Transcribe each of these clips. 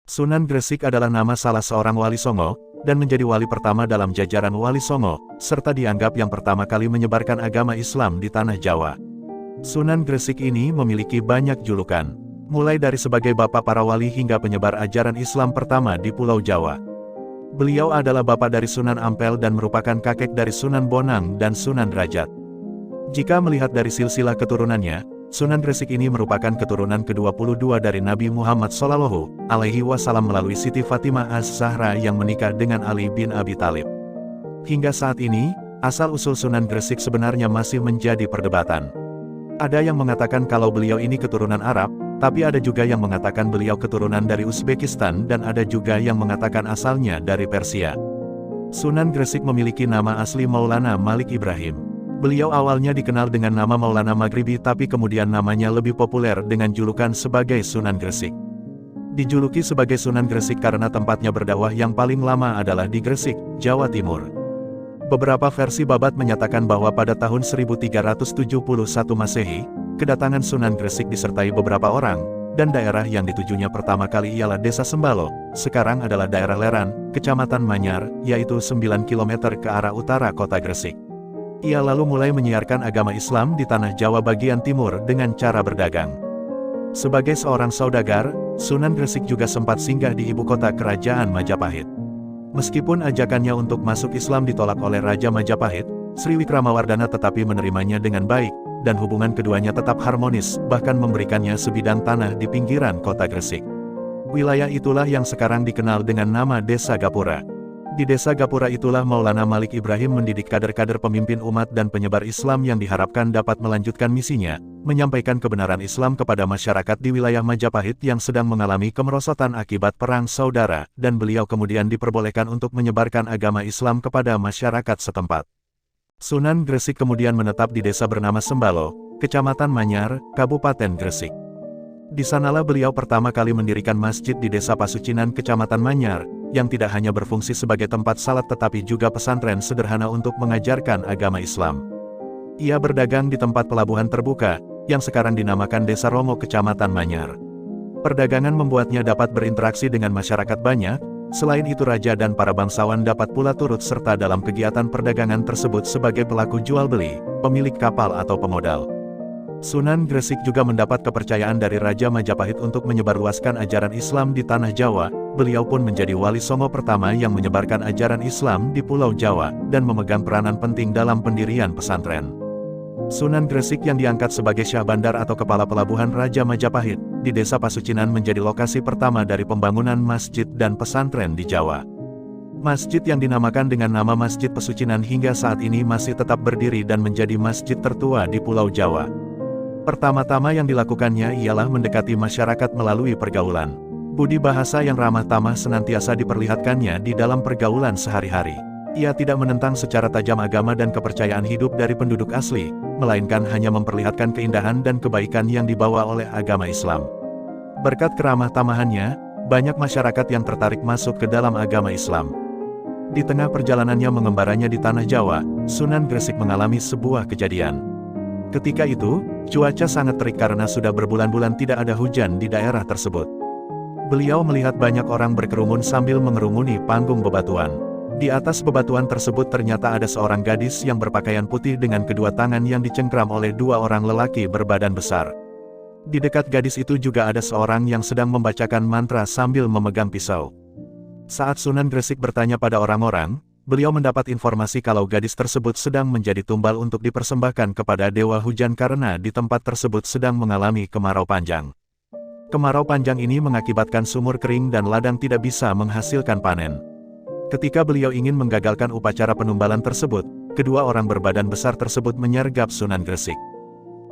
Sunan Gresik adalah nama salah seorang Wali Songo, dan menjadi wali pertama dalam jajaran Wali Songo, serta dianggap yang pertama kali menyebarkan agama Islam di tanah Jawa. Sunan Gresik ini memiliki banyak julukan, mulai dari sebagai bapak para wali hingga penyebar ajaran Islam pertama di Pulau Jawa. Beliau adalah bapak dari Sunan Ampel dan merupakan kakek dari Sunan Bonang dan Sunan Derajat. Jika melihat dari silsilah keturunannya, Sunan Gresik ini merupakan keturunan ke-22 dari Nabi Muhammad SAW melalui Siti Fatimah Az-Zahra yang menikah dengan Ali bin Abi Thalib. Hingga saat ini, asal-usul Sunan Gresik sebenarnya masih menjadi perdebatan. Ada yang mengatakan kalau beliau ini keturunan Arab, tapi ada juga yang mengatakan beliau keturunan dari Uzbekistan dan ada juga yang mengatakan asalnya dari Persia. Sunan Gresik memiliki nama asli Maulana Malik Ibrahim. Beliau awalnya dikenal dengan nama Maulana Maghribi tapi kemudian namanya lebih populer dengan julukan sebagai Sunan Gresik. Dijuluki sebagai Sunan Gresik karena tempatnya berdakwah yang paling lama adalah di Gresik, Jawa Timur. Beberapa versi babat menyatakan bahwa pada tahun 1371 Masehi, kedatangan Sunan Gresik disertai beberapa orang, dan daerah yang ditujunya pertama kali ialah Desa Sembalo, sekarang adalah daerah Leran, Kecamatan Manyar, yaitu 9 km ke arah utara kota Gresik. Ia lalu mulai menyiarkan agama Islam di tanah Jawa bagian timur dengan cara berdagang. Sebagai seorang saudagar, Sunan Gresik juga sempat singgah di ibu kota kerajaan Majapahit. Meskipun ajakannya untuk masuk Islam ditolak oleh Raja Majapahit, Sri Wikramawardhana tetapi menerimanya dengan baik, dan hubungan keduanya tetap harmonis, bahkan memberikannya sebidang tanah di pinggiran kota Gresik. Wilayah itulah yang sekarang dikenal dengan nama Desa Gapura. Di Desa Gapura itulah Maulana Malik Ibrahim mendidik kader-kader pemimpin umat dan penyebar Islam yang diharapkan dapat melanjutkan misinya, menyampaikan kebenaran Islam kepada masyarakat di wilayah Majapahit yang sedang mengalami kemerosotan akibat perang saudara, dan beliau kemudian diperbolehkan untuk menyebarkan agama Islam kepada masyarakat setempat. Sunan Gresik kemudian menetap di desa bernama Sembalo, Kecamatan Manyar, Kabupaten Gresik. Di sanalah beliau pertama kali mendirikan masjid di Desa Pasucinan Kecamatan Manyar, yang tidak hanya berfungsi sebagai tempat salat tetapi juga pesantren sederhana untuk mengajarkan agama Islam. Ia berdagang di tempat pelabuhan terbuka, yang sekarang dinamakan Desa Romo Kecamatan Manyar. Perdagangan membuatnya dapat berinteraksi dengan masyarakat banyak, selain itu raja dan para bangsawan dapat pula turut serta dalam kegiatan perdagangan tersebut sebagai pelaku jual beli, pemilik kapal atau pemodal. Sunan Gresik juga mendapat kepercayaan dari Raja Majapahit untuk menyebarluaskan ajaran Islam di tanah Jawa. Beliau pun menjadi Wali Songo pertama yang menyebarkan ajaran Islam di Pulau Jawa, dan memegang peranan penting dalam pendirian pesantren. Sunan Gresik yang diangkat sebagai Syah Bandar atau Kepala Pelabuhan Raja Majapahit, di Desa Pasucinan menjadi lokasi pertama dari pembangunan masjid dan pesantren di Jawa. Masjid yang dinamakan dengan nama Masjid Pesucinan hingga saat ini masih tetap berdiri dan menjadi masjid tertua di Pulau Jawa. Pertama-tama yang dilakukannya ialah mendekati masyarakat melalui pergaulan. Budi bahasa yang ramah tamah senantiasa diperlihatkannya di dalam pergaulan sehari-hari. Ia tidak menentang secara tajam agama dan kepercayaan hidup dari penduduk asli, melainkan hanya memperlihatkan keindahan dan kebaikan yang dibawa oleh agama Islam. Berkat keramah tamahannya, banyak masyarakat yang tertarik masuk ke dalam agama Islam. Di tengah perjalanannya mengembaranya di tanah Jawa, Sunan Gresik mengalami sebuah kejadian. Ketika itu, cuaca sangat terik karena sudah berbulan-bulan tidak ada hujan di daerah tersebut. Beliau melihat banyak orang berkerumun sambil mengerumuni panggung bebatuan. Di atas bebatuan tersebut ternyata ada seorang gadis yang berpakaian putih dengan kedua tangan yang dicengkram oleh dua orang lelaki berbadan besar. Di dekat gadis itu juga ada seorang yang sedang membacakan mantra sambil memegang pisau. Saat Sunan Gresik bertanya pada orang-orang, beliau mendapat informasi kalau gadis tersebut sedang menjadi tumbal untuk dipersembahkan kepada Dewa Hujan karena di tempat tersebut sedang mengalami kemarau panjang. Kemarau panjang ini mengakibatkan sumur kering dan ladang tidak bisa menghasilkan panen. Ketika beliau ingin menggagalkan upacara penumbalan tersebut, kedua orang berbadan besar tersebut menyergap Sunan Gresik.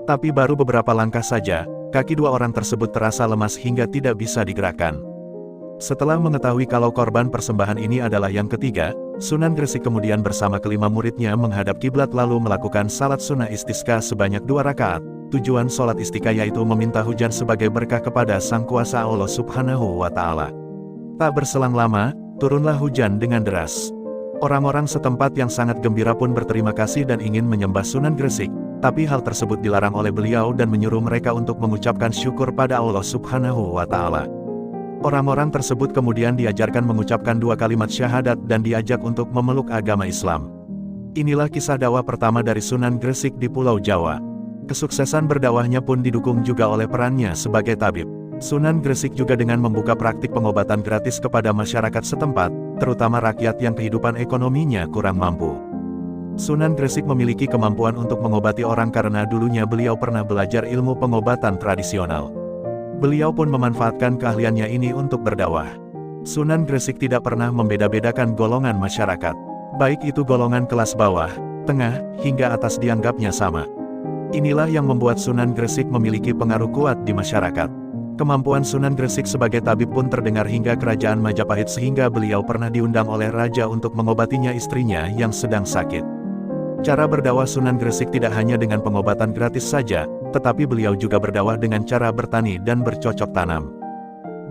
Tapi baru beberapa langkah saja, kaki dua orang tersebut terasa lemas hingga tidak bisa digerakkan. Setelah mengetahui kalau korban persembahan ini adalah yang ketiga, Sunan Gresik kemudian bersama kelima muridnya menghadap kiblat lalu melakukan salat sunnah istisqa sebanyak 2 rakaat. Tujuan salat istisqa yaitu meminta hujan sebagai berkah kepada Sang Kuasa Allah Subhanahu wa Ta'ala. Tak berselang lama, turunlah hujan dengan deras. Orang-orang setempat yang sangat gembira pun berterima kasih dan ingin menyembah Sunan Gresik, tapi hal tersebut dilarang oleh beliau dan menyuruh mereka untuk mengucapkan syukur pada Allah Subhanahu wa Ta'ala. Orang-orang tersebut kemudian diajarkan mengucapkan 2 kalimat syahadat dan diajak untuk memeluk agama Islam. Inilah kisah dakwah pertama dari Sunan Gresik di Pulau Jawa. Kesuksesan berdakwahnya pun didukung juga oleh perannya sebagai tabib. Sunan Gresik juga dengan membuka praktik pengobatan gratis kepada masyarakat setempat, terutama rakyat yang kehidupan ekonominya kurang mampu. Sunan Gresik memiliki kemampuan untuk mengobati orang karena dulunya beliau pernah belajar ilmu pengobatan tradisional. Beliau pun memanfaatkan keahliannya ini untuk berdakwah. Sunan Gresik tidak pernah membeda-bedakan golongan masyarakat. Baik itu golongan kelas bawah, tengah, hingga atas dianggapnya sama. Inilah yang membuat Sunan Gresik memiliki pengaruh kuat di masyarakat. Kemampuan Sunan Gresik sebagai tabib pun terdengar hingga kerajaan Majapahit sehingga beliau pernah diundang oleh raja untuk mengobatinya istrinya yang sedang sakit. Cara berdakwah Sunan Gresik tidak hanya dengan pengobatan gratis saja, tetapi beliau juga berdakwah dengan cara bertani dan bercocok tanam.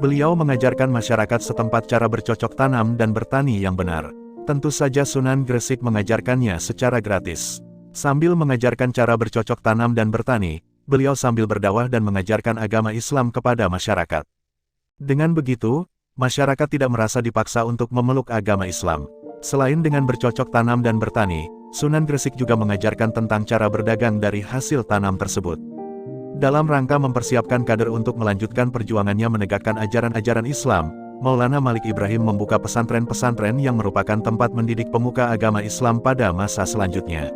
Beliau mengajarkan masyarakat setempat cara bercocok tanam dan bertani yang benar. Tentu saja Sunan Gresik mengajarkannya secara gratis. Sambil mengajarkan cara bercocok tanam dan bertani, beliau sambil berdakwah dan mengajarkan agama Islam kepada masyarakat. Dengan begitu, masyarakat tidak merasa dipaksa untuk memeluk agama Islam. Selain dengan bercocok tanam dan bertani, Sunan Gresik juga mengajarkan tentang cara berdagang dari hasil tanam tersebut. Dalam rangka mempersiapkan kader untuk melanjutkan perjuangannya menegakkan ajaran-ajaran Islam, Maulana Malik Ibrahim membuka pesantren-pesantren yang merupakan tempat mendidik pemuka agama Islam pada masa selanjutnya.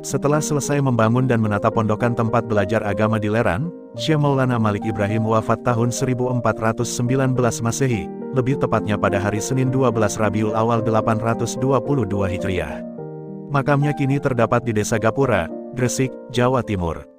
Setelah selesai membangun dan menata pondokan tempat belajar agama di Leran, Syekh Maulana Malik Ibrahim wafat tahun 1419 Masehi, lebih tepatnya pada hari Senin 12 Rabiul Awal 822 Hijriah. Makamnya kini terdapat di Desa Gapura, Gresik, Jawa Timur.